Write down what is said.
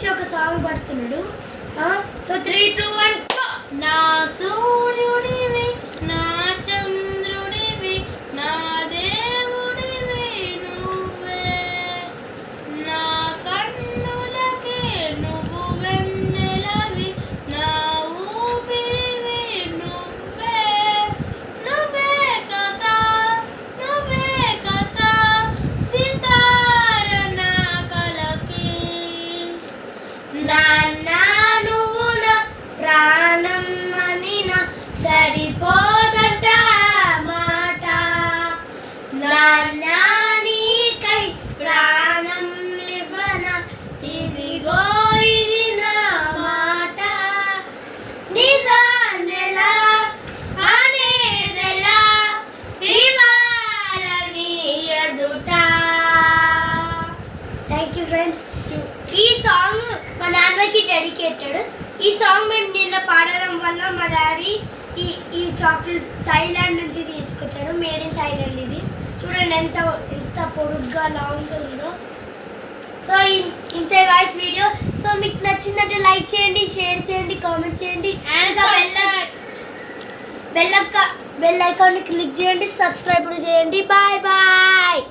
గురించి ఒక సాంగ్ పడుతున్నాడు. సో 3, 2, 1 నా సూర్యుడివి నా చంద్రుడివి నా దేవుడివి నువ్వే నా కన్నులకే నువ్వు వెన్నెలవి నా ఊపిరివి నువ్వే నువ్వే కదా సితార నా కలకి నాన్న నువ్వు నా ప్రాణం అని నా సరిపోదంట మాట. నాన్న నీకై ప్రాణం ఇవ్వన ఇదిగో ఇది నా మాట. నిజానెలా అనేదెలా ఇవాళ నీ ఎదుట. Thank you friends. ఈ సాంగ్ మా నాన్నకి డెడికేటెడ్. ఈ సాంగ్ మేము నిన్న పాడడం వల్ల మా డాడీ ఈ చాక్లెట్ థాయిలాండ్ నుంచి తీసుకొచ్చాడు. Made in Thailand. ఇది చూడండి ఎంత పొడుగ్గా లాంగ్గా ఉందో. సో ఇంతే గాయ్స్ వీడియో. సో మీకు నచ్చిందంటే లైక్ చేయండి, షేర్ చేయండి, కామెంట్ చేయండి, బెల్ ఐకాన్ని క్లిక్ చేయండి, సబ్స్క్రైబ్ చేయండి. Bye bye.